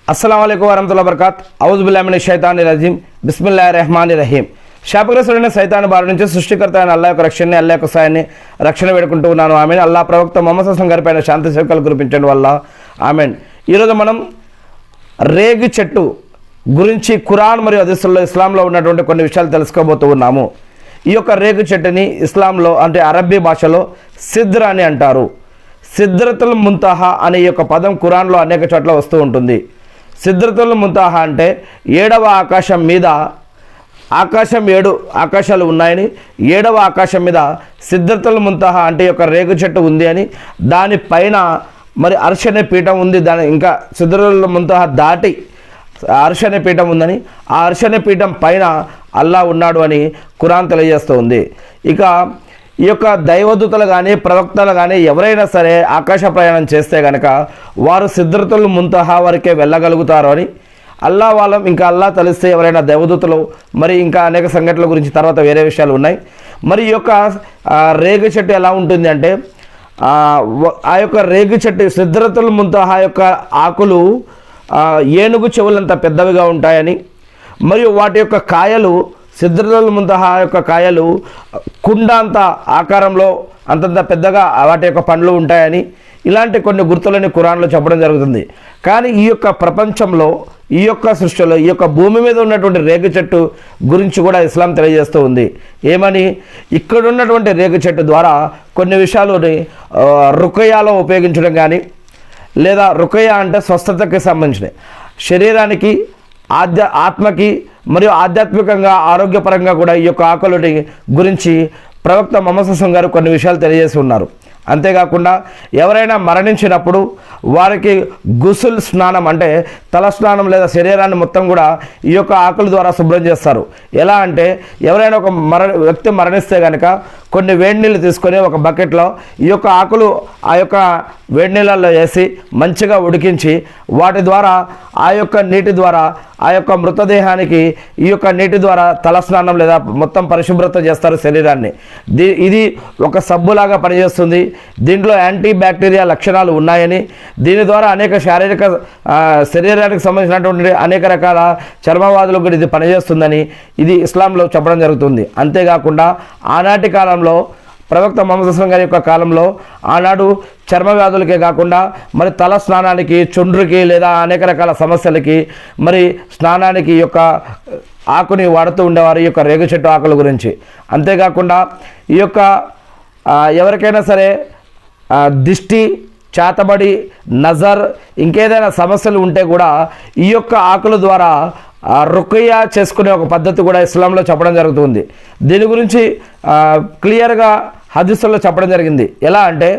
अस्सलामुअलैकुम वरहमतुल्लाहि वबरकातुहू औज़ु बिल्लाहि मिनश शैतानिर रजीम बिस्मिल्लाहिर रहमानिर रहीम శాపగ్రస్తుడైన సైతాను బారి నుంచి సృష్టికర్త అయిన అల్లాహ్ యొక్క రక్షణని అల్లాహ్ యొక్క సాయాన్ని రక్షణ వేడుకుంటూ ఉన్నాను ఆమీన్. అల్లాహ్ ప్రవక్త ముహమ్మద్ సల్లల్లాహు అలైహి వసల్లం గారిపైన శాంతి సేవకాలు కురిపించండి వల్ల ఆమీన్. ఈరోజు మనం రేగి చెట్టు గురించి ఖురాన్ మరియు హదీసుల్లో ఇస్లాంలో ఉన్నటువంటి కొన్ని విషయాలు తెలుసుకోబోతూ ఉన్నాము. ఈ యొక్క రేగి చెట్టుని ఇస్లాంలో అంటే అరబ్బీ భాషలో సిద్ర అని అంటారు. సిద్రతుల్ ముంతహా అనే ఈ యొక్క పదం ఖురాన్లో అనేక చోట్ల వస్తూ ఉంటుంది. సిద్రతుల్ ముంతహా అంటే 7వ ఆకాశం మీద ఆకాశం 7 ఆకాశాలు ఉన్నాయని 7వ ఆకాశం మీద సిద్రతుల్ ముంతహా అంటే యొక్క రేగు చెట్టు ఉంది అని, దానిపైన మరి అర్ష్ అనే పీఠం ఉంది, దాని ఇంకా సిద్రతుల్ ముంతహా దాటి అర్ష్ అనే పీఠం ఉందని, ఆ అర్ష్ అనే పీఠం పైన అల్లాహ్ ఉన్నాడు అని ఖురాన్ తెలియజేస్తూ ఉంది. ఇక ఈ యొక్క దైవదూతలు కానీ ప్రవక్తలు కానీ ఎవరైనా సరే ఆకాశ ప్రయాణం చేస్తే కనుక వారు సిద్రతుల్ ముంతహా వరకే వెళ్ళగలుగుతారు అని అల్లా వాళ్ళం. ఇంకా అల్లా తెలిస్తే ఎవరైనా దేవదూతలు మరి ఇంకా అనేక సంఘటనల గురించి తర్వాత వేరే విషయాలు ఉన్నాయి. మరి ఈ యొక్క రేగు చెట్టు ఎలా ఉంటుంది అంటే ఆ యొక్క రేగు చెట్టు సిద్రతుల్ ముంతహా యొక్క ఆకులు ఏనుగు చెవులంత పెద్దవిగా ఉంటాయని, మరియు వాటి యొక్క కాయలు సిద్రతుల్ ముంతహా యొక్క కాయలు కుండ అంత ఆకారంలో అంతంత పెద్దగా వాటి యొక్క పండ్లు ఉంటాయని, ఇలాంటి కొన్ని గుర్తులని ఖురాన్లో చెప్పడం జరుగుతుంది. కానీ ఈ యొక్క ప్రపంచంలో ఈ యొక్క సృష్టిలో ఈ యొక్క భూమి మీద ఉన్నటువంటి రేగు చెట్టు గురించి కూడా ఇస్లాం తెలియజేస్తూ ఉంది. ఏమని, ఇక్కడ ఉన్నటువంటి రేగు చెట్టు ద్వారా కొన్ని విషయాలని రుకయాలో ఉపయోగించడం కానీ, లేదా రుకయా అంటే స్వస్థతకి సంబంధించినవి, శరీరానికి ఆత్మకి మరియు ఆధ్యాత్మికంగా ఆరోగ్యపరంగా కూడా ఈ యొక్క ఆకులని గురించి ప్రవక్త ముహమ్మద్ సల్లల్లాహు అలైహి వసల్లం గారు కొన్ని విషయాలు తెలియజేసి ఉన్నారు. అంతేకాకుండా ఎవరైనా మరణించినప్పుడు వారికి గుసుల్ స్నానం అంటే తల స్నానం లేదా శరీరాన్ని మొత్తం కూడా ఈ యొక్క ఆకుల ద్వారా శుభ్రం చేస్తారు. ఎలా అంటే ఎవరైనా ఒక వ్యక్తి మరణిస్తే కనుక కొన్ని వేడి నీళ్ళు తీసుకొని ఒక బకెట్లో ఈ యొక్క ఆకులు ఆ యొక్క వేడి నీళ్ళల్లో వేసి మంచిగా ఉడికించి వాటి ద్వారా ఆ యొక్క నీటి ద్వారా ఆ యొక్క మృతదేహానికి ఈ యొక్క నీటి ద్వారా తలస్నానం లేదా మొత్తం పరిశుభ్రత చేస్తారు శరీరాన్ని. ఇది ఒక సబ్బులాగా పనిచేస్తుంది. దీంట్లో యాంటీ బ్యాక్టీరియా లక్షణాలు ఉన్నాయని, దీని ద్వారా అనేక శరీరానికి సంబంధించినటువంటి అనేక రకాల చర్మవాదులకు కూడా ఇది పనిచేస్తుందని ఇది ఇస్లాంలో చెప్పడం జరుగుతుంది. అంతేకాకుండా ఆనాటి కాలంలో ప్రవక్త ముహమ్మద్ సల్లల్లాహు అలైహి వసల్లం గారి యొక్క కాలంలో ఆనాడు చర్మ వ్యాధులకే కాకుండా మరి తల స్నానానికి, చుండ్రుకి లేదా అనేక రకాల సమస్యలకి మరి స్నానానికి ఈ యొక్క ఆకుని వాడుతూ ఉండేవారు, ఈ యొక్క రేగు చెట్టు ఆకుల గురించి. అంతేకాకుండా ఈ యొక్క ఎవరికైనా సరే దిష్టి, చేతబడి, నజర్ ఇంకేదైనా సమస్యలు ఉంటే కూడా ఈ యొక్క ఆకుల ద్వారా రుకయ్య చేసుకునే ఒక పద్ధతి కూడా ఇస్లాంలో చెప్పడం జరుగుతుంది. దీని గురించి క్లియర్గా హదీసుల్లో చెప్పడం జరిగింది. ఎలా అంటే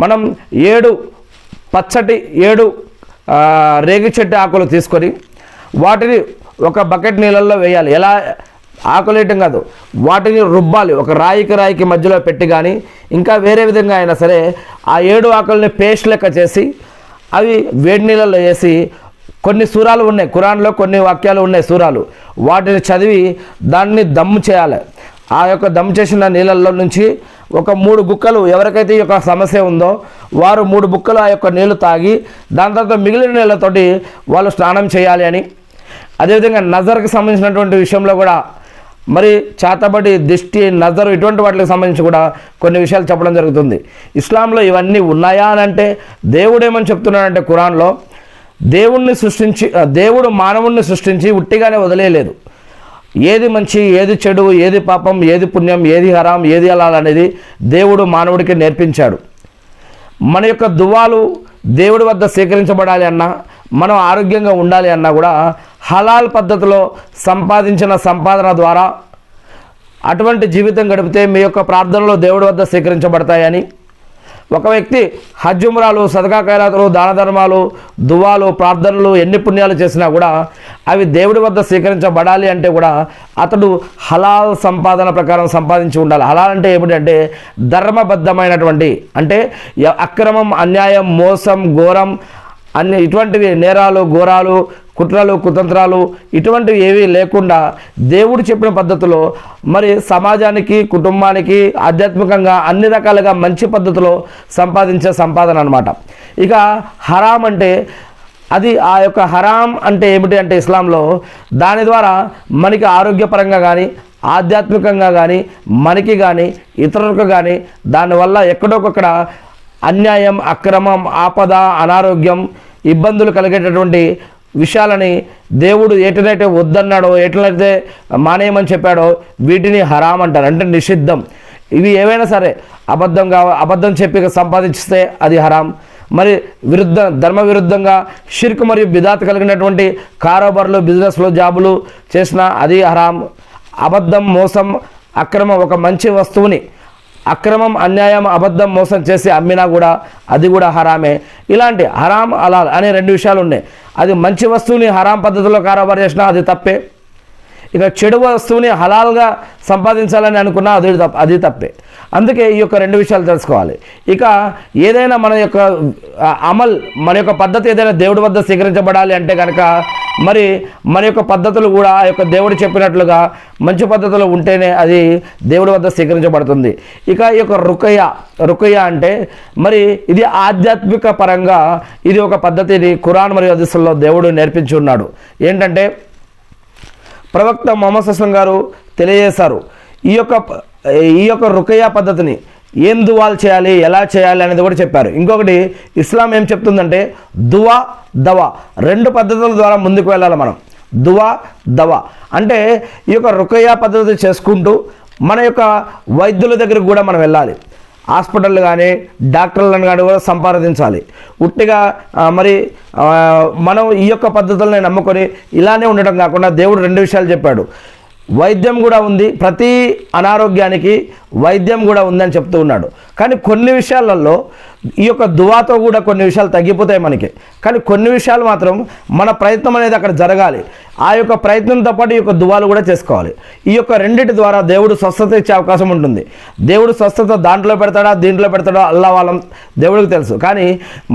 మనం 7 పచ్చటి 7 రేగి చెట్టు ఆకులు తీసుకొని వాటిని ఒక బకెట్ నీళ్ళల్లో వేయాలి. ఎలా ఆకులు వేయటం కాదు, వాటిని రుబ్బాలి. ఒక రాయికి మధ్యలో పెట్టి కానీ ఇంకా వేరే విధంగా అయినా సరే ఆ 7 ఆకుల్ని పేస్ట్ లెక్క చేసి అవి వేడి నీళ్ళల్లో వేసి, కొన్ని సూరాలు ఉన్నాయి ఖురాన్లో, కొన్ని వాక్యాలు ఉన్నాయి సూరాలు, వాటిని చదివి దాన్ని దమ్ము చేయాలి. ఆ యొక్క దమ్ము చేసిన నీళ్ళల్లో నుంచి ఒక 3 గుక్కలు ఎవరికైతే ఈ యొక్క సమస్య ఉందో వారు 3 బుక్కలు ఆ యొక్క నీళ్లు తాగి దాని తర్వాత మిగిలిన నీళ్ళతోటి వాళ్ళు స్నానం చేయాలి అని. అదేవిధంగా నజర్కి సంబంధించినటువంటి విషయంలో కూడా మరి చేతబడి, దిష్టి, నజరు ఇటువంటి వాటికి సంబంధించి కూడా కొన్ని విషయాలు చెప్పడం జరుగుతుంది. ఇస్లాంలో ఇవన్నీ ఉన్నాయా అని అంటే దేవుడు ఏమని చెప్తున్నాడంటే ఖురాన్లో దేవుడు మానవుణ్ణి సృష్టించి ఉట్టిగానే వదిలేయలేదు. ఏది మంచి, ఏది చెడు, ఏది పాపం, ఏది పుణ్యం, ఏది హరాం, ఏది హలాల్ అనేది దేవుడు మానవుడికి నేర్పించాడు. మన యొక్క దువాలు దేవుడి వద్ద స్వీకరించబడాలి అన్నా, మనం ఆరోగ్యంగా ఉండాలి అన్నా కూడా హలాల్ పద్ధతిలో సంపాదించిన సంపాదన ద్వారా అటువంటి జీవితం గడిపితే మీ యొక్క ప్రార్థనలు దేవుడి వద్ద స్వీకరించబడతాయని, ఒక వ్యక్తి హజ్, ఉమ్రాలు, సదకా ఖైరాతులు, దాన ధర్మాలు, దువాలు, ప్రార్థనలు ఎన్ని పుణ్యాలు చేసినా కూడా అవి దేవుడి వద్ద స్వీకరించబడాలి అంటే కూడా అతడు హలాల్ సంపాదన ప్రకారం సంపాదించి ఉండాలి. హలాల్ అంటే ఏమిటంటే ధర్మబద్ధమైనటువంటి, అంటే అక్రమం, అన్యాయం, మోసం, ఘోరం అన్ని ఇటువంటివి నేరాలు, ఘోరాలు, కుట్రలు, కుతంత్రాలు ఇటువంటివి ఏవీ లేకుండా దేవుడు చెప్పిన పద్ధతిలో మరి సమాజానికి, కుటుంబానికి ఆధ్యాత్మికంగా అన్ని రకాలుగా మంచి పద్ధతిలో సంపాదించే సంపాదన అన్నమాట. ఇక హరాం అంటే అది ఆ యొక్క హరాం అంటే ఏమిటి అంటే ఇస్లాంలో దాని ద్వారా మనకి ఆరోగ్యపరంగా కానీ ఆధ్యాత్మికంగా కానీ మనకి కానీ ఇతరులకు కానీ దానివల్ల ఎక్కడొకక్కడ అన్యాయం, అక్రమం, ఆపద, అనారోగ్యం, ఇబ్బందులు కలిగేటటువంటి విషయాలని దేవుడు ఎటునైతే వద్దన్నాడో, ఎటునైతే మానేయమని చెప్పాడో వీటిని హరాం అంటారు, అంటే నిషిద్ధం. ఇవి ఏవైనా సరే అబద్ధం చెప్పి సంపాదించితే అది హరాం. మరి ధర్మ విరుద్ధంగా షిర్క్ మరియు బిదాత్ కలిగినటువంటి కారోబార్లు, బిజినెస్లు, జాబులు చేసినా అది హరాం. అబద్ధం, మోసం, అక్రమం, ఒక మంచి వస్తువుని అక్రమం, అన్యాయం, అబద్ధం, మోసం చేసి అమ్మినా కూడా అది కూడా హరామే. ఇలాంటి హరాం, హలాల్ అనే రెండు విషయాలు ఉన్నాయి. అది మంచి వస్తువుని హరాం పద్ధతిలో కారోబార్ చేసినా అది తప్పే, ఇక చెడు వస్తువుని హలాల్గా సంపాదించాలని అనుకున్నా అది తప్పే. అందుకే ఈ యొక్క రెండు విషయాలు తెలుసుకోవాలి. ఇక ఏదైనా మన యొక్క అమల్, మన యొక్క పద్ధతి ఏదైనా దేవుడి వద్ద స్వీకరించబడాలి అంటే కనుక మరి మన యొక్క పద్ధతులు కూడా ఆ యొక్క దేవుడు చెప్పినట్లుగా మంచి పద్ధతులు ఉంటేనే అది దేవుడి వద్ద స్వీకరించబడుతుంది. ఇక ఈ యొక్క రుకయ్య అంటే మరి ఇది ఆధ్యాత్మిక పరంగా ఇది ఒక పద్ధతిని ఖురాన్ మరియు హదీసుల్లో దేవుడు నేర్పించి ఉన్నాడు. ఏంటంటే ప్రవక్త మొహమ్మద్ సల్లం గారు తెలియజేశారు ఈ యొక్క రుకయ్య పద్ధతిని, ఏం దువాలు చేయాలి, ఎలా చేయాలి అనేది కూడా చెప్పారు. ఇంకొకటి ఇస్లాం ఏం చెప్తుందంటే దువా, దవా రెండు పద్ధతుల ద్వారా ముందుకు వెళ్ళాలి మనం. దువా, దవా అంటే ఈ యొక్క రుకయ్య పద్ధతి చేసుకుంటూ మన యొక్క వైద్యుల దగ్గరికి కూడా మనం వెళ్ళాలి. హాస్పిటల్ కానీ డాక్టర్లను కానీ కూడా సంపాదించాలి. ఉట్టిగా మరి మనం ఈ యొక్క పద్ధతుల్ని నమ్ముకొని ఇలానే ఉండటం కాకుండా దేవుడు రెండు విషయాలు చెప్పాడు. వైద్యం కూడా ఉంది, ప్రతి అనారోగ్యానికి వైద్యం కూడా ఉందని చెప్తూ ఉన్నాడు. కానీ కొన్ని విషయాలలో ఈ యొక్క దువాతో కూడా కొన్ని విషయాలు తగ్గిపోతాయి మనకి. కానీ కొన్ని విషయాలు మాత్రం మన ప్రయత్నం అనేది అక్కడ జరగాలి. ఆ యొక్క ప్రయత్నంతో పాటు ఈ యొక్క దువాలు కూడా చేసుకోవాలి. ఈ యొక్క రెండింటి ద్వారా దేవుడు స్వస్థత ఇచ్చే అవకాశం ఉంటుంది. దేవుడు స్వస్థత దాంట్లో పెడతాడా, దీంట్లో పెడతాడో అల్లా వాళ్ళం దేవుడికి తెలుసు. కానీ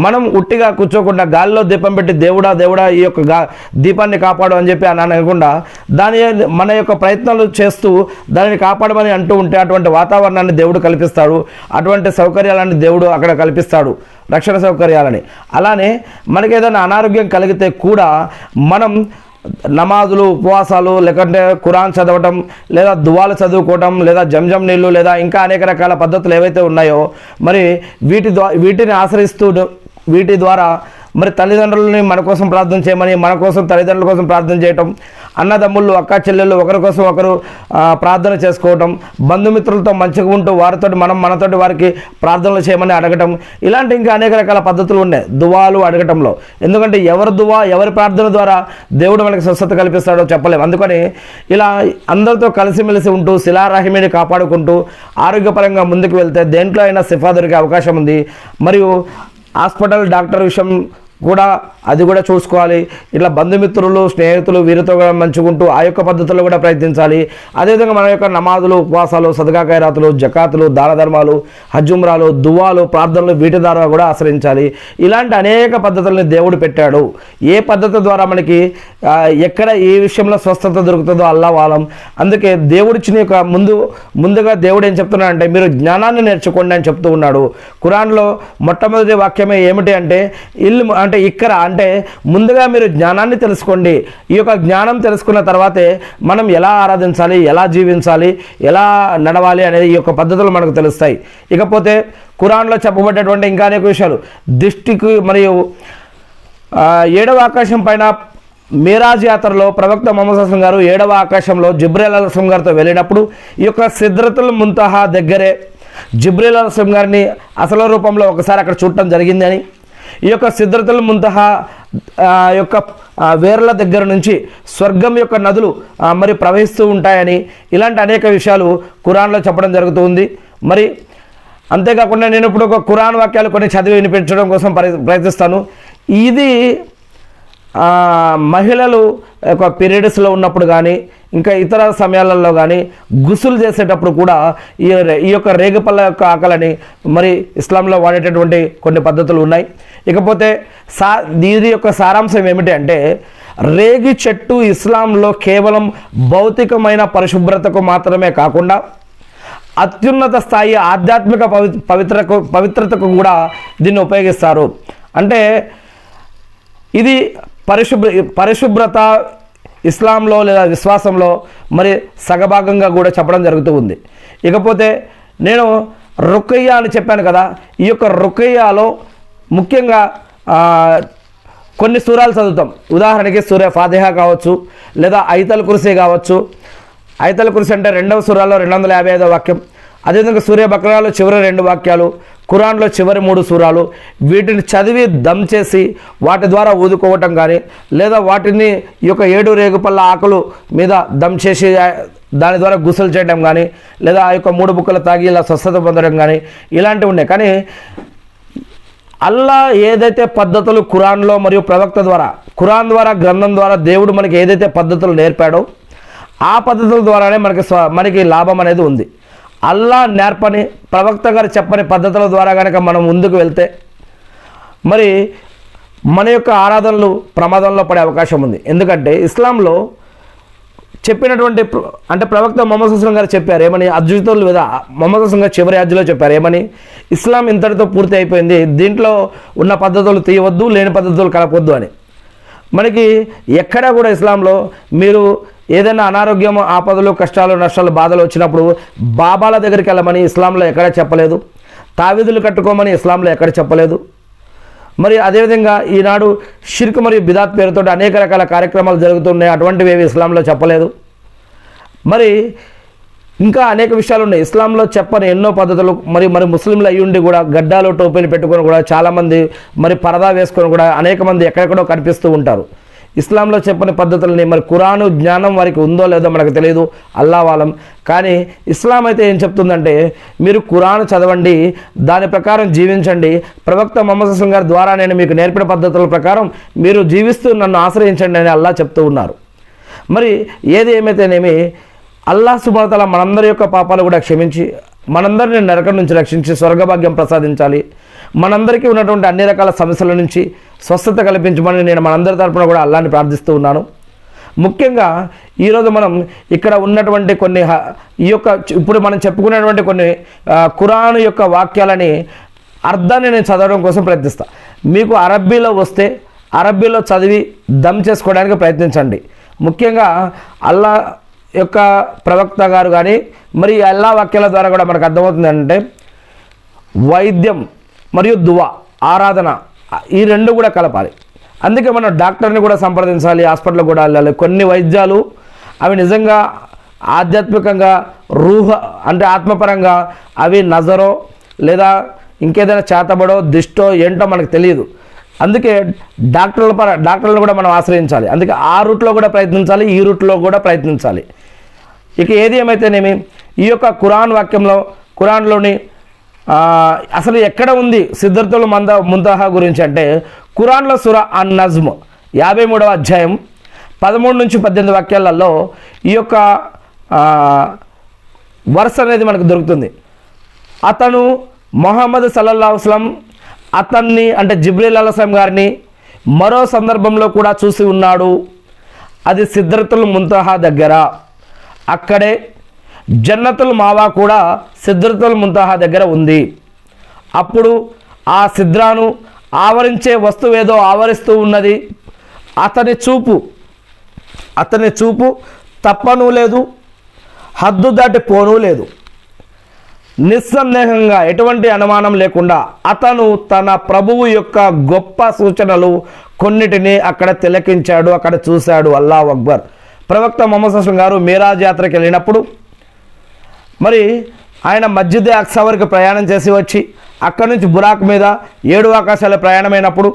మనం ఉట్టిగా కూర్చోకుండా గాలిలో దీపం పెట్టి దేవుడా ఈ యొక్క దీపాన్ని కాపాడు అని చెప్పి అని అనకుండా మన యొక్క ప్రయత్నాలు చేస్తూ దానిని కాపాడమని అంటూ ఉంటే అటువంటి వాతావరణాన్ని దేవుడు కల్పిస్తాడు. అటువంటి సౌకర్యాలని దేవుడు అక్కడ కల్పిస్తాడు, రక్షణ సౌకర్యాలని. అలానే మనకి ఏదైనా అనారోగ్యం కలిగితే కూడా మనం నమాజులు, ఉపవాసాలు, లేకుంటే ఖురాన్ చదవటం, లేదా దువాలు చదువుకోవటం, లేదా జంజం నీళ్ళు, లేదా ఇంకా అనేక రకాల పద్ధతులు ఏవైతే ఉన్నాయో మరి వీటిని ఆశ్రయిస్తూ వీటి ద్వారా మరి తల్లిదండ్రులని మన కోసం ప్రార్థన చేయమని, మన కోసం తల్లిదండ్రుల కోసం ప్రార్థన చేయటం, అన్నదమ్ముళ్ళు, అక్క చెల్లెళ్ళు ఒకరి కోసం ఒకరు ప్రార్థన చేసుకోవటం, బంధుమిత్రులతో మంచిగా ఉంటూ వారితో మనతోటి వారికి ప్రార్థనలు చేయమని అడగటం, ఇలాంటి ఇంకా అనేక రకాల పద్ధతులు ఉన్నాయి దువాలు అడగటంలో. ఎందుకంటే ఎవరి ప్రార్థన ద్వారా దేవుడు మనకి స్వస్థత కల్పిస్తాడో చెప్పలేము. అందుకని ఇలా అందరితో కలిసిమెలిసి ఉంటూ శిలారాహిమిని కాపాడుకుంటూ ఆరోగ్యపరంగా ముందుకు వెళ్తే దేంట్లో అయినా సిఫా దొరికే అవకాశం ఉంది. మరియు హాస్పిటల్, డాక్టర్ విషయం కూడా అది కూడా చూసుకోవాలి. ఇట్లా బంధుమిత్రులు, స్నేహితులు వీరితో కూడా మంచుకుంటూ ఆ యొక్క పద్ధతుల్లో కూడా ప్రయత్నించాలి. అదేవిధంగా మన యొక్క నమాజులు, ఉపవాసాలు, సదకా ఖైరాతులు, జకాతులు, దాన ధర్మాలు, హజ్జుమ్రాలు, దువాలు, ప్రార్థనలు వీటి ద్వారా కూడా ఆశ్రయించాలి. ఇలాంటి అనేక పద్ధతులని దేవుడు పెట్టాడు. ఏ పద్ధతి ద్వారా మనకి ఎక్కడ ఏ విషయంలో స్వస్థత దొరుకుతుందో అల్లా వాలం. అందుకే దేవుడిచ్చిన యొక్క ముందుగా దేవుడు ఏం చెప్తున్నాడంటే మీరు జ్ఞానాన్ని నేర్చుకోండి అని చెప్తూ ఉన్నాడు. ఖురాన్లో మొట్టమొదటి వాక్యమే ఏమిటి అంటే ఇల్ము అంటే ఇక్కర అంటే ముందుగా మీరు జ్ఞానాన్ని తెలుసుకోండి. ఈ యొక్క జ్ఞానం తెలుసుకున్న తర్వాతే మనం ఎలా ఆరాధించాలి, ఎలా జీవించాలి, ఎలా నడవాలి అనేది ఈ యొక్క పద్ధతులు మనకు తెలుస్తాయి. ఇకపోతే ఖురాన్లో చెప్పబడ్డటువంటి ఇంకా అనేక విషయాలు దృష్టికి మరియు 7వ ఆకాశం పైన మేరాజ్ యాత్రలో ప్రవక్త మొహమ్మద్ సల్లం గారు 7వ ఆకాశంలో జిబ్రీల్ అలైహిస్సలాం గారితో వెళ్ళినప్పుడు ఈ యొక్క సిద్రతుల్ ముంతహా దగ్గరే జిబ్రీల్ అలైహిస్సలాం గారిని అసలు రూపంలో ఒకసారి అక్కడ చూడటం జరిగిందని, ఈ యొక్క సిద్రతుల్ ముంతహా యొక్క వేర్ల దగ్గర నుంచి స్వర్గం యొక్క నదులు మరి ప్రవహిస్తూ ఉంటాయని ఇలాంటి అనేక విషయాలు ఖురాన్లో చెప్పడం జరుగుతుంది. మరి అంతేకాకుండా నేను ఇప్పుడు ఒక ఖురాన్ వాక్యాలు కొన్ని చదివి వినిపించడం కోసం ప్రయత్నిస్తాను. ఇది మహిళలు ఒక పీరియడ్స్లో ఉన్నప్పుడు కానీ ఇంకా ఇతర సమయాలలో కానీ గుసులు చేసేటప్పుడు కూడా ఈ యొక్క రేగుపళ్ళ యొక్క ఆకలని మరి ఇస్లాంలో వాడేటటువంటి కొన్ని పద్ధతులు ఉన్నాయి. ఇకపోతే దీని యొక్క సారాంశం ఏమిటి అంటే రేగి చెట్టు ఇస్లాంలో కేవలం భౌతికమైన పరిశుభ్రతకు మాత్రమే కాకుండా అత్యున్నత స్థాయి ఆధ్యాత్మిక పవిత్రతకు కూడా దీన్ని ఉపయోగిస్తారు. అంటే ఇది పరిశుభ్రత ఇస్లాంలో లేదా విశ్వాసంలో మరి సగభాగంగా కూడా చెప్పడం జరుగుతూ ఉంది. ఇకపోతే నేను రుకయ్య అని చెప్పాను కదా, ఈ యొక్క రుకయ్యలో ముఖ్యంగా కొన్ని సూరాలు చదువుతాం. ఉదాహరణకి సూర్య ఫాతిహా కావచ్చు, లేదా ఐతల్ కుర్సీ కావచ్చు. ఐతల్ కుర్సీ అంటే 2వ సూరాలో 255వ వాక్యం. అదేవిధంగా సూర్య బక్రాలో చివరి 2 వాక్యాలు, ఖురాన్లో చివరి 3 సూరాలు. వీటిని చదివి దమ్ చేసి వాటి ద్వారా ఊదుకోవటం కానీ, లేదా వాటిని ఈ యొక్క 7 రేగుపళ్ళ ఆకులు మీద దమ్ చేసి దాని ద్వారా గుసలు చేయడం కానీ, లేదా ఆ యొక్క 3 బుక్కలు తాగి ఇలా స్వస్థత పొందడం కానీ ఇలాంటివి ఉన్నాయి. కానీ అల్లా ఏదైతే పద్ధతులు ఖురాన్లో మరియు ప్రవక్త ద్వారా, ఖురాన్ ద్వారా, గ్రంథం ద్వారా దేవుడు మనకి ఏదైతే పద్ధతులు నేర్పాడో ఆ పద్ధతుల ద్వారానే మనకి లాభం అనేది ఉంది. అల్లా నేర్పని, ప్రవక్త గారు చెప్పని పద్ధతుల ద్వారా కనుక మనం ముందుకు వెళ్తే మరి మన యొక్క ఆరాధనలు ప్రమాదంలో పడే అవకాశం ఉంది. ఎందుకంటే ఇస్లాంలో చెప్పినటువంటి అంటే ప్రవక్త మొహమ్మద్ సుల్లం గారు చెప్పారు ఏమని, అద్భుతులు లేదా మొహమ్మద్ సుల్లం గారు చివరి హజ్లో చెప్పారు ఏమని, ఇస్లాం ఇంతటితో పూర్తి అయిపోయింది, దీంట్లో ఉన్న పద్ధతులు తీయవద్దు, లేని పద్ధతులు కలపొద్దు అని. మనకి ఎక్కడా కూడా ఇస్లాంలో మీరు ఏదైనా అనారోగ్యం, ఆపదలు, కష్టాలు, నష్టాలు, బాధలు వచ్చినప్పుడు బాబాల దగ్గరికి వెళ్ళమని ఇస్లాంలో ఎక్కడా చెప్పలేదు. తావీదులు కట్టుకోమని ఇస్లాంలో ఎక్కడ చెప్పలేదు. మరి అదేవిధంగా ఈనాడు షిర్క్ మరియు బిదాత్ పేరుతో అనేక రకాల కార్యక్రమాలు జరుగుతున్నాయి, అటువంటివి ఏవి ఇస్లాంలో చెప్పలేదు. మరి ఇంకా అనేక విషయాలు ఉన్నాయి ఇస్లాంలో చెప్పని ఎన్నో పద్ధతులు. మరి ముస్లింలు అయ్యుండి కూడా గడ్డాలు, టోపీలు పెట్టుకొని కూడా చాలామంది మరి పరదా వేసుకొని కూడా అనేక మంది ఎక్కడెక్కడో కనిపిస్తూ ఉంటారు. ఇస్లాంలో చెప్పని పద్ధతులని మరి ఖురాను జ్ఞానం వారికి ఉందో లేదో మనకు తెలియదు, అల్లా వాలం. కానీ ఇస్లాం అయితే ఏం చెప్తుందంటే మీరు ఖురాను చదవండి, దాని ప్రకారం జీవించండి, ప్రవక్త మొహమ్మద్ సుల్లం గారి ద్వారా నేను మీకు నేర్పిన పద్ధతుల ప్రకారం మీరు జీవిస్తూ నన్ను ఆశ్రయించండి అని అల్లా చెప్తూ ఉన్నారు. మరి ఏది ఏమైతేనేమి అల్లాహ్ సుబ్హానహు వ తఆలా మనందరి యొక్క పాపాలు కూడా క్షమించి మనందరిని నరకం నుంచి రక్షించి స్వర్గభాగ్యం ప్రసాదించాలి. మనందరికీ ఉన్నటువంటి అన్ని రకాల సమస్యల నుంచి స్వస్థత కల్పించమని నేను మనందరి తరపున కూడా అల్లాహ్ని ప్రార్థిస్తూ ఉన్నాను. ముఖ్యంగా ఈరోజు మనం ఇక్కడ ఉన్నటువంటి కొన్ని ఈ యొక్క ఇప్పుడు మనం చెప్పుకున్నటువంటి కొన్ని ఖురాన్ యొక్క వాక్యాలని అర్థాన్ని నేను చదవడం కోసం ప్రయత్నిస్తాను. మీకు అరబ్బీలో వస్తే అరబ్బీలో చదివి దమ్ చేసుకోవడానికి ప్రయత్నించండి. ముఖ్యంగా అల్లా యొక్క ప్రవక్త గారు కానీ మరి అల్లా వాక్యాల ద్వారా కూడా మనకు అర్థమవుతుంది అంటే వైద్యం మరియు దువా, ఆరాధన, ఈ 2 కూడా కలపాలి. అందుకే మనం డాక్టర్ని కూడా సంప్రదించాలి, హాస్పిటల్ కూడా వెళ్ళాలి. కొన్ని వైద్యాలు అవి నిజంగా ఆధ్యాత్మికంగా అంటే ఆత్మపరంగా అవి నజరో లేదా ఇంకేదైనా చేతబడో దిష్టో ఏంటో మనకు తెలియదు. అందుకే డాక్టర్లను కూడా మనం ఆశ్రయించాలి. అందుకే ఆ రూట్లో కూడా ప్రయత్నించాలి, ఈ రూట్లో కూడా ప్రయత్నించాలి. ఇక ఏది ఏమైతేనేమి ఈ యొక్క ఖురాన్ వాక్యంలో ఖురాన్లోని అసలు ఎక్కడ ఉంది సిద్ధార్థుల్ ముంతహా గురించి అంటే ఖురాన్లో సూరా అన్-నజ్మ్ 53వ అధ్యాయం 13 నుంచి 18 వాక్యాలలో ఈ యొక్క వరుస అనేది మనకు దొరుకుతుంది. అతను మొహమ్మద్ సల్లల్లాహు అలైహి వసల్లం అతన్ని అంటే జిబ్రీల్ అలైహిస్సలాం గారిని మరో సందర్భంలో కూడా చూసి ఉన్నాడు. అది సిద్రతుల్ ముంతహా దగ్గర, అక్కడే జన్నతుల్ మావా కూడా సిద్రతుల్ ముంతహా దగ్గర ఉంది. అప్పుడు ఆ సిద్రాను ఆవరించే వస్తువేదో ఆవరిస్తూ ఉన్నది. అతని చూపు తప్పనూ లేదు, హద్దు దాటి పోనూ లేదు. నిస్సందేహంగా ఎటువంటి అనుమానం లేకుండా అతను తన ప్రభువు యొక్క గొప్ప సూచనలు కొన్నిటిని అక్కడ తిలకించాడు, అక్కడ చూశాడు. అల్లాహు అక్బర్. ప్రవక్త మొహమ్మద్ సుల్లం గారు మీరాజ్ యాత్రకి వెళ్ళినప్పుడు మరి ఆయన మస్జిద్ అక్సా వరకు ప్రయాణం చేసి వచ్చి అక్కడి నుంచి బురాక్ మీద 7 ఆకాశాల ప్రయాణమైనప్పుడు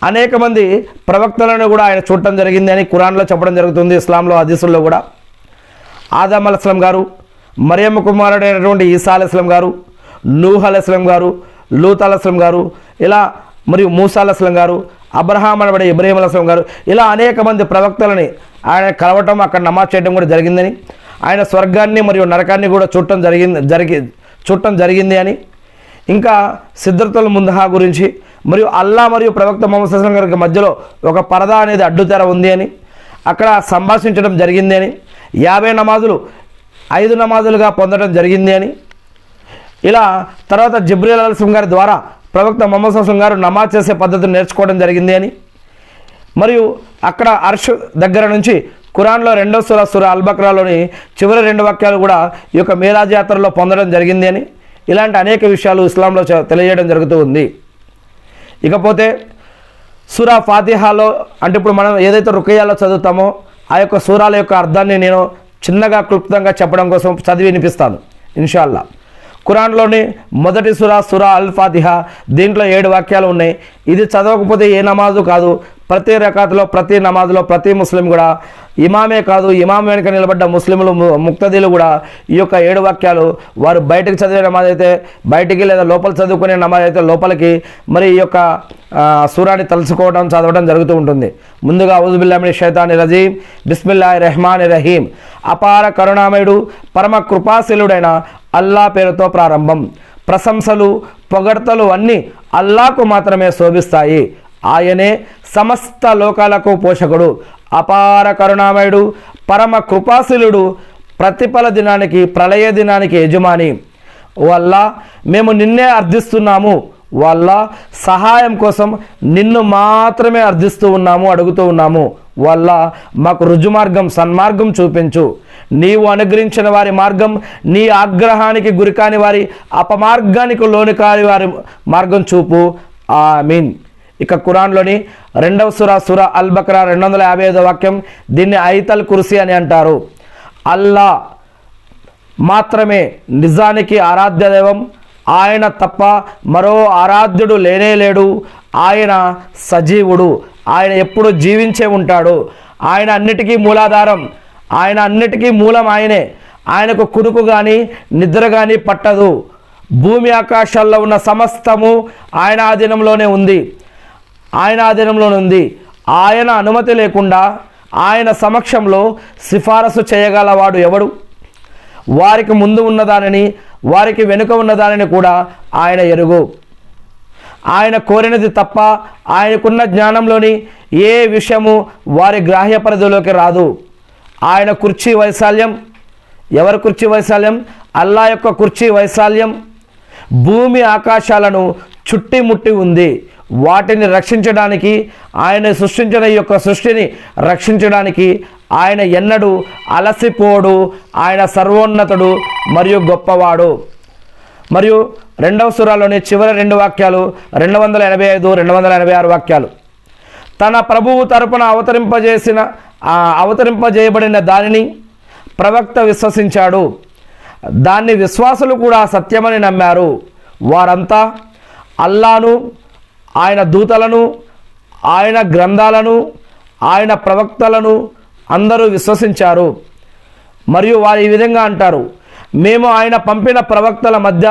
అనేక మంది ప్రవక్తలను కూడా ఆయన చూడటం జరిగింది అని ఖురాన్లో చెప్పడం జరుగుతుంది. ఇస్లాంలో హదీసుల్లో కూడా ఆదమ్ అలైహిస్సలాం గారు, మరియమ్మ కుమారుడైనటువంటి ఈసా అలైహిస్సలాం గారు, నూహ్ అలైహిస్సలాం గారు, లూత్ అలైహిస్సలాం గారు, ఇలా మరియు మూసా అలైహిస్సలాం గారు, అబ్రహాం అనబడే ఇబ్రాహీం అలైహిస్సలాం గారు, ఇలా అనేక మంది ప్రవక్తలని ఆయన కలవటం, అక్కడ నమాజ్ చేయడం కూడా జరిగిందని, ఆయన స్వర్గాన్ని మరియు నరకాన్ని కూడా చూడటం జరిగింది అని, ఇంకా సిద్రతుల్ ముంతహా గురించి మరియు అల్లా మరియు ప్రవక్త మొహమ్మద్ సల్లల్లాహు అలైహి వసల్లం గారి మధ్యలో ఒక పరదా అనేది అడ్డుతెర ఉంది అని, అక్కడ సంభాషించడం జరిగింది అని, 50 నమాజులు 5 నమాజులుగా పొందడం జరిగింది అని, ఇలా తర్వాత జిబ్రీల్ అలైహిస్సలాం గారి ద్వారా ప్రవక్త మొహమ్మద్ సల్లల్లాహు అలైహి వసల్లం గారు నమాజ్ చేసే పద్ధతిని నేర్చుకోవడం జరిగింది అని, మరియు అక్కడ అర్ష్ దగ్గర నుంచి ఖురాన్లో 2వ సూరా సూరా అల్ బక్రాలోని చివరి 2 వాక్యాలు కూడా ఈ యొక్క మేరాజ్ యాత్రలో పొందడం జరిగింది అని, ఇలాంటి అనేక విషయాలు ఇస్లాంలో తెలియజేయడం జరుగుతూ ఉంది. ఇకపోతే సూరా ఫాతిహాలో అంటే ఇప్పుడు మనం ఏదైతే రుకయ్యాలో చదువుతామో ఆ యొక్క సూరాల యొక్క అర్థాన్ని నేను చిన్నగా క్లుప్తంగా చెప్పడం కోసం చదివి వినిపిస్తాను ఇన్షాల్లా. ఖురాన్లోని మొదటి సూరా సూరా అల్ ఫాతిహా, దీంట్లో 7 వాక్యాలు ఉన్నాయి. ఇది చదవకపోతే ఏ నమాజు కాదు. ప్రతి రకాతులో ప్రతి నమాజులో ప్రతి ముస్లిం కూడా, ఇమామే కాదు ఇమాం వెనుక నిలబడ్డ ముస్లింలు ముక్తదీలు కూడా ఈ యొక్క 7 వాక్యాలు వారు బయటకు చదివే నమాజ్ అయితే బయటికి, లేదా లోపల చదువుకునే నమాజ్ అయితే లోపలికి, మరి ఈ యొక్క సూరాని తలుచుకోవడం చదవడం జరుగుతూ ఉంటుంది. ముందుగా ఔజు బిల్లాహి మినష్ షైతానిర్ రజీం, బిస్మిల్లాహిర్ రహమానిర్ రహీం. అపార కరుణామయుడు పరమ కృపాశీలుడైన అల్లా పేరుతో ప్రారంభం. ప్రశంసలు పొగడ్తలు అన్నీ అల్లాకు మాత్రమే శోభిస్తాయి. ఆయనే సమస్త లోకాలకు పోషకుడు, అపార కరుణామయుడు, పరమ కృపాశీలుడు, ప్రతిఫల దినానికి ప్రళయ దినానికి యజమాని. ఓ అల్లా, మేము నిన్నే అర్థిస్తున్నాము. వాళ్ళ సహాయం కోసం నిన్ను మాత్రమే అర్థిస్తూ ఉన్నాము, అడుగుతూ ఉన్నాము. వాళ్ళ మాకు రుజుమార్గం సన్మార్గం చూపించు. నీవు అనుగ్రహించిన వారి మార్గం, నీ ఆగ్రహానికి గురికాని వారి, అపమార్గానికి లోని కాని వారి మార్గం చూపు. ఆమీన్. ఇక ఖురాన్లోని 2వ సూరా సూరా అల్ బక్రా 255వ వాక్యం, దీన్ని ఐతల్ కుర్సీ అని అంటారు. అల్లా మాత్రమే నిజానికి ఆరాధ్య దైవం. ఆయన తప్ప మరో ఆరాధ్యుడు లేనే లేడు. ఆయన సజీవుడు, ఆయన ఎప్పుడు జీవించే ఉంటాడు. ఆయన అన్నిటికీ మూలాధారం, ఆయన అన్నిటికీ మూలం ఆయనే. ఆయనకు కునుకు కానీ నిద్ర కానీ పట్టదు. భూమి ఆకాశాల్లో ఉన్న సమస్తము ఆయన ఆధీనంలోనే ఉంది, ఆయన ఆధీనంలోనే ఉంది. ఆయన అనుమతి లేకుండా ఆయన సమక్షంలో సిఫారసు చేయగలవాడు ఎవడు? వారికి ముందు ఉన్నదానిని వారికి వెనుక ఉన్నదానిని కూడా ఆయన ఎరుగు. ఆయన కోరినది తప్ప ఆయనకున్న జ్ఞానంలోని ఏ విషయము వారి గ్రాహ్య పరిధిలోకి రాదు. ఆయన కుర్చీ వైశాల్యం, ఎవరి కుర్చీ వైశాల్యం? అల్లా యొక్క కుర్చీ వైశాల్యం భూమి ఆకాశాలను చుట్టిముట్టి ఉంది. వాటిని రక్షించడానికి, ఆయన సృష్టించిన ఈ యొక్క సృష్టిని రక్షించడానికి ఆయన ఎన్నడూ అలసిపోడు. ఆయన సర్వోన్నతుడు మరియు గొప్పవాడు. మరియు 2వ సూరాలోని చివరి 2 వాక్యాలు 285, 286 వాక్యాలు. తన ప్రభువు తరపున అవతరింపజేయబడిన దానిని ప్రవక్త విశ్వసించాడు. దాన్ని విశ్వాసులు కూడా సత్యమని నమ్మారు. వారంతా అల్లాను, ఆయన దూతలను, ఆయన గ్రంథాలను, ఆయన ప్రవక్తలను అందరూ విశ్వసించారు. మరియు వారు ఈ విధంగా అంటారు, మేము ఆయన పంపిన ప్రవక్తల మధ్య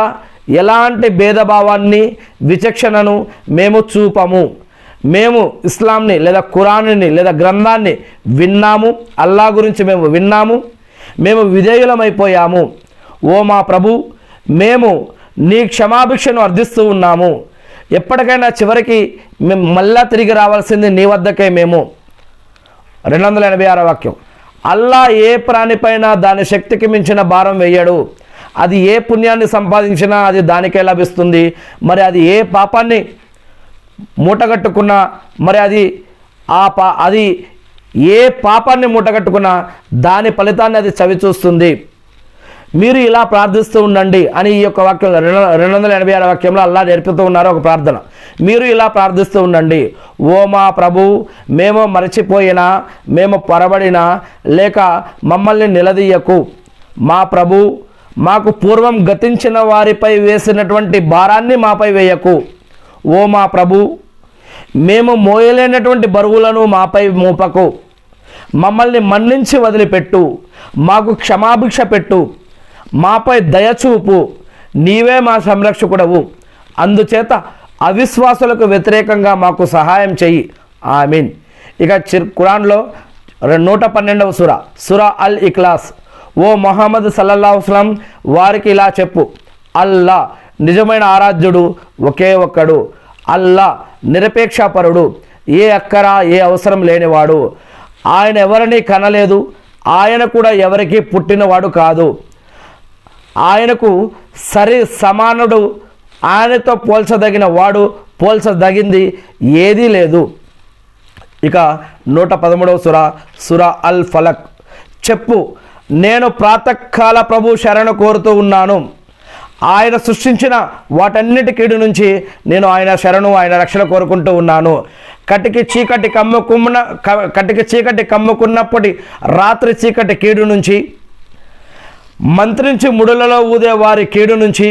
ఎలాంటి భేదభావాన్ని విచక్షణను మేము చూపము. మేము ఇస్లాంని లేదా ఖురాన్ని లేదా గ్రంథాన్ని విన్నాము, అల్లా గురించి మేము విన్నాము, మేము విధేయులమైపోయాము. ఓ మా ప్రభు, మేము నీ క్షమాభిక్షను అర్థిస్తూ ఉన్నాము. ఎప్పటికైనా చివరికి మేము మళ్ళా తిరిగి రావాల్సింది నీ వద్దకే మేము. 286 వాక్యం. అల్లా ఏ ప్రాణిపైన దాని శక్తికి మించిన భారం వేయడు. అది ఏ పుణ్యాన్ని సంపాదించినా అది దానికే లభిస్తుంది. మరి అది ఏ పాపాన్ని మూటగట్టుకున్నా, మరి అది ఏ పాపాన్ని మూటగట్టుకున్నా దాని ఫలితాన్ని అది చవిచూస్తుంది. మీరు ఇలా ప్రార్థిస్తూ ఉండండి అని ఈ యొక్క వాక్యంలో 286 వాక్యంలో అల్లా నేర్పుతూ ఉన్నారు ఒక ప్రార్థన. మీరు ఇలా ప్రార్థిస్తూ ఉండండి, ఓ మా ప్రభు, మేము మరచిపోయినా, మేము పొరబడినా, లేక మమ్మల్ని నిలదీయకు. మా ప్రభు, మాకు పూర్వం గతించిన వారిపై వేసినటువంటి భారాన్ని మాపై వేయకు. ఓ మా ప్రభు, మేము మోయలేనటువంటి బరువులను మాపై మోపకు. మమ్మల్ని మన్నించి వదిలిపెట్టు. మాకు క్షమాభిక్ష పెట్టు. మాపై దయచూపు. నీవే మా సంరక్షకుడవు. అందుచేత అవిశ్వాసులకు వ్యతిరేకంగా మాకు సహాయం చెయ్యి. ఆమీన్. ఇక ఖురాన్లో 112వ సూరా సూరా అల్ ఇఖ్లాస్. ఓ మొహమ్మద్ సల్లల్లాహు అలైహి వసల్లం వారికి ఇలా చెప్పు, అల్లా నిజమైన ఆరాధ్యుడు ఒకే ఒక్కడు. అల్లా నిరపేక్షపరుడు, ఏ అక్కర ఏ అవసరం లేనివాడు. ఆయన ఎవరిని కనలేదు, ఆయన కూడా ఎవరికి పుట్టినవాడు కాదు. ఆయనకు సరి సమానుడు, ఆయనతో పోల్చదగిన వాడు, పోల్చదగింది ఏదీ లేదు. ఇక 113వ సూరా అల్ ఫలక్. చెప్పు, నేను ప్రాతకాల ప్రభు శరణు కోరుతూ ఉన్నాను. ఆయన సృష్టించిన వాటన్నిటి కీడు నుంచి నేను ఆయన శరణు, ఆయన రక్షణ కోరుకుంటూ ఉన్నాను. కటికి చీకటి కమ్ముకున్నప్పటి రాత్రి చీకటి కీడు నుంచి, మంత్రించి ముడులలో ఊదే వారి కీడు నుంచి,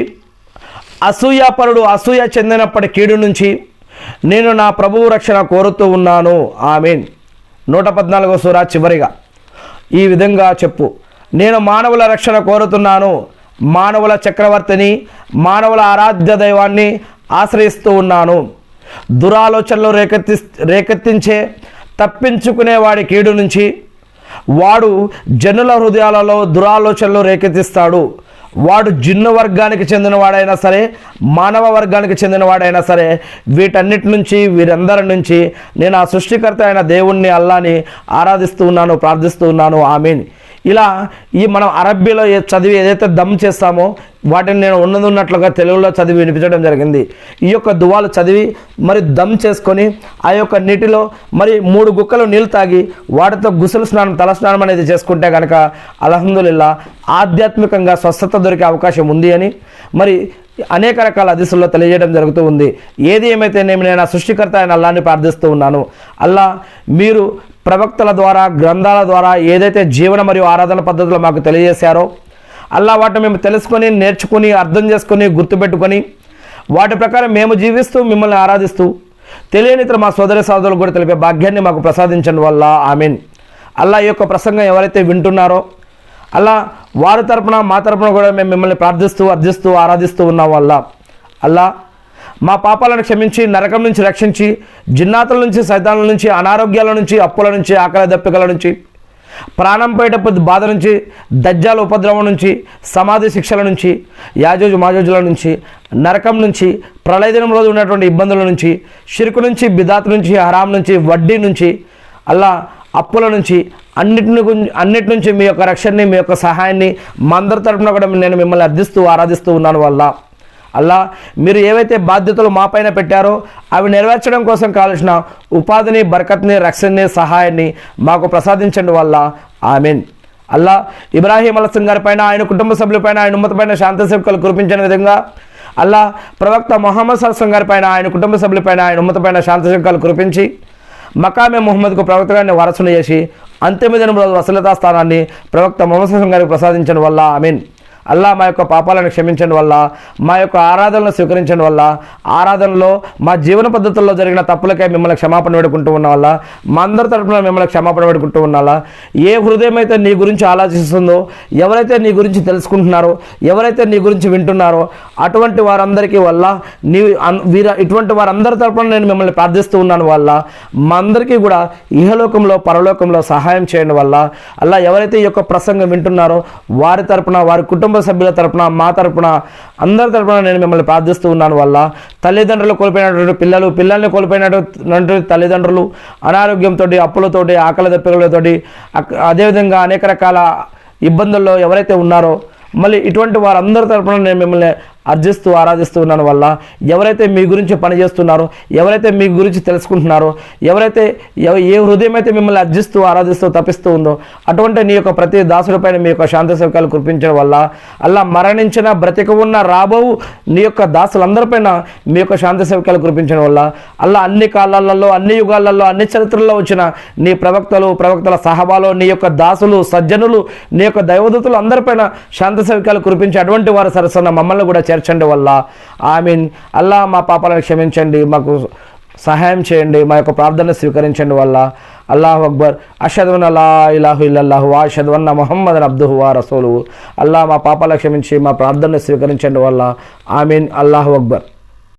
అసూయ చెందినప్పటి కీడు నుంచి నేను నా ప్రభువు రక్షణ కోరుతూ ఉన్నాను. ఆమీన్. 114వ సూరా చివరిగా ఈ విధంగా చెప్పు, నేను మానవుల రక్షణ కోరుతున్నాను. మానవుల చక్రవర్తిని, మానవుల ఆరాధ్య దైవాన్ని ఆశ్రయిస్తూ ఉన్నాను. దురాలోచనలు రేకెత్తించే తప్పించుకునే వాడి కీడు నుంచి, వాడు జనుల హృదయాలలో దురాలోచనలు రేకెత్తిస్తాడు. వాడు జిన్ను వర్గానికి చెందినవాడైనా సరే, మానవ వర్గానికి చెందినవాడైనా సరే, వీటన్నిటి నుంచి, వీరందరి నుంచి నేను ఆ సృష్టికర్త అయిన దేవుణ్ణి, అల్లాని ఆరాధిస్తూ ఉన్నాను, ప్రార్థిస్తూ ఉన్నాను. ఆమీన్. ఇలా మనం అరబ్బీలో చదివి ఏదైతే దమ్ చేస్తామో వాటిని నేను ఉన్నట్లుగా తెలుగులో చదివి వినిపించడం జరిగింది. ఈ యొక్క దువాలు చదివి మరి దమ్ చేసుకొని ఆ యొక్క నీటిలో మరి 3 గుక్కలు నీళ్ళు తాగి వాటితో గుసలు స్నానం, తల స్నానం అనేది చేసుకుంటే కనుక అల్హమ్దులిల్లా ఆధ్యాత్మికంగా స్వస్థత దొరికే అవకాశం ఉంది అని మరి అనేక రకాల హదీసుల్లో తెలియజేయడం జరుగుతూ ఉంది. ఏది ఏమైతే నేను ఆ సృష్టికర్త అయిన అల్లాని ప్రార్థిస్తూ ఉన్నాను. అల్లా మీరు ప్రవక్తల ద్వారా, గ్రంథాల ద్వారా ఏదైతే జీవన మరియు ఆరాధన పద్ధతులు మాకు తెలియజేశారో అల్లా వాటిని మేము తెలుసుకొని, నేర్చుకుని, అర్థం చేసుకొని, గుర్తుపెట్టుకొని వాటి ప్రకారం మేము జీవిస్తూ మిమ్మల్ని ఆరాధిస్తూ తెలియని ఇతర మా సోదరులు కూడా తెలిపే భాగ్యాన్ని మాకు ప్రసాదించండి వల్ల. ఆమీన్. అల్లా ఈ యొక్క ప్రసంగం ఎవరైతే వింటున్నారో అల్లా వారి తరపున, మా తరపున కూడా మేము మిమ్మల్ని ప్రార్థిస్తూ, అర్థిస్తూ, ఆరాధిస్తూ ఉన్నాం వల్ల. అల్లా మా పాపాలను క్షమించి, నరకం నుంచి రక్షించి, జిన్నాతుల నుంచి, సైతానుల నుంచి, అనారోగ్యాల నుంచి, అప్పుల నుంచి, ఆకలి దప్పికల నుంచి, ప్రాణం పోయేటప్పుడు బాధ నుంచి, దజ్జాల ఉపద్రవం నుంచి, సమాధి శిక్షల నుంచి, యాజోజు మాజోజుల నుంచి, నరకం నుంచి, ప్రళయ దినం రోజు ఉన్నటువంటి ఇబ్బందుల నుంచి, షిర్కు నుంచి, బిదాత్ నుంచి, హరాం నుంచి, వడ్డీ నుంచి, అల్లా అప్పుల నుంచి, అన్నిటి నుంచి మీ యొక్క రక్షణని, మీ యొక్క సహాయాన్ని మా అందరి తరపున కూడా నేను మిమ్మల్ని అర్థిస్తూ, ఆరాధిస్తూ ఉన్నాను వల్ల. అల్లా మీరు ఏవైతే బాధ్యతలు మా పైన పెట్టారో అవి నెరవేర్చడం కోసం కావాల్సిన ఉపాధిని, బరకత్ని, రక్షణని, సహాయాన్ని మాకు ప్రసాదించండి వల్ల. ఆమీన్. అల్లా ఇబ్రాహీం అలైహిస్సలాం గారి పైన, ఆయన కుటుంబ సభ్యులపైన, ఆయన ఉమ్మత పైన శాంతి సేవకులు కురిపించిన విధంగా అల్లా ప్రవక్త ముహమ్మద్ సల్లల్లాహు అలైహి వసల్లం గారి పైన, ఆయన కుటుంబ సభ్యులపైన, ఆయన ఉమ్మత పైన శాంతి సేవకులు కురిపించి మకామే ముహమ్మద్కు ప్రవక్తగారిని వారసును చేసి అంతిమ దినం రోజు వసలతా స్థానాన్ని ప్రవక్త ముహమ్మద్ సల్లల్లాహు అలైహి వసల్లం గారికి ప్రసాదించడం వల్ల. ఆమీన్. అల్లా మా యొక్క పాపాలను క్షమించడం వల్ల, మా యొక్క ఆరాధనలు స్వీకరించడం వల్ల, ఆరాధనలో మా జీవన పద్ధతుల్లో జరిగిన తప్పులకై మిమ్మల్ని క్షమాపణ వేడుకుంటూ ఉన్న వల్ల, మా అందరి తరపున మిమ్మల్ని క్షమాపణ వేడుకుంటూ ఉన్నాలా. ఏ హృదయం అయితే నీ గురించి ఆలోచిస్తుందో, ఎవరైతే నీ గురించి తెలుసుకుంటున్నారో, ఎవరైతే నీ గురించి వింటున్నారో అటువంటి వారందరికీ వల్ల ఇటువంటి వారందరి తరపున నేను మిమ్మల్ని ప్రార్థిస్తూ ఉన్నాను వల్ల, మా అందరికీ కూడా ఇహలోకంలో, పరలోకంలో సహాయం చేయండి వల్ల. అల్లా ఎవరైతే ఈ యొక్క ప్రసంగం వింటున్నారో వారి తరపున, వారి కుటుంబ సభ్యుల తరపున, మా తరపున, అందరి తరపున నేను మిమ్మల్ని ప్రార్థిస్తూ ఉన్నాను వల్ల. తల్లిదండ్రులు కోల్పోయినటువంటి పిల్లలు, పిల్లల్ని కోల్పోయినటువంటి తల్లిదండ్రులు, అనారోగ్యంతో, అప్పులతోటి, ఆకలి దప్పికలతోటి, అదేవిధంగా అనేక రకాల ఇబ్బందుల్లో ఎవరైతే ఉన్నారో మళ్ళీ ఇటువంటి వారందరి తరపున నేను మిమ్మల్ని అర్జిస్తూ, ఆరాధిస్తూ ఉన్నాను వల్ల. ఎవరైతే మీ గురించి పనిచేస్తున్నారో, ఎవరైతే మీ గురించి తెలుసుకుంటున్నారో, ఎవరైతే ఏ హృదయం అయితే మిమ్మల్ని అర్జిస్తూ, ఆరాధిస్తూ, తప్పిస్తూ ఉందో అటువంటి నీ యొక్క ప్రతి దాసుడిపైన మీ యొక్క శాంతి సేవకాలు కురిపించడం వల్ల, అల్లా మరణించిన, బ్రతిక ఉన్న, రాబోవు నీ యొక్క దాసులందరిపైన మీ యొక్క శాంతి సేవకాలు కురిపించడం వల్ల, అల్లా అన్ని కాలాలలో, అన్ని యుగాలలో, అన్ని చరిత్రల్లో వచ్చిన నీ ప్రవక్తల సహబాలో నీ యొక్క దాసులు, సజ్జనులు, నీ యొక్క దైవదూతలు అందరిపైన శాంతి సేవకాలు కురిపించి అటువంటి వారు సరసన మమ్మల్ని కూడా చేర్చండి వల్ల. ఆమీన్. అల్లా మా పాపాలను క్షమించండి, మాకు సహాయం చేయండి, మా యొక్క ప్రార్థన స్వీకరించండి వల్ల. అల్లాహు అక్బర్. అషహదు అన్ లా ఇలాహా ఇల్లల్లాహు వ అషహదు అన్న ముహమ్మదన్ అబ్దుహు వ రసూలుహు. అల్లా మా పాపాలను క్షమించి మా ప్రార్థన స్వీకరించండి వల్ల. ఆమీన్. అల్లాహు అక్బర్.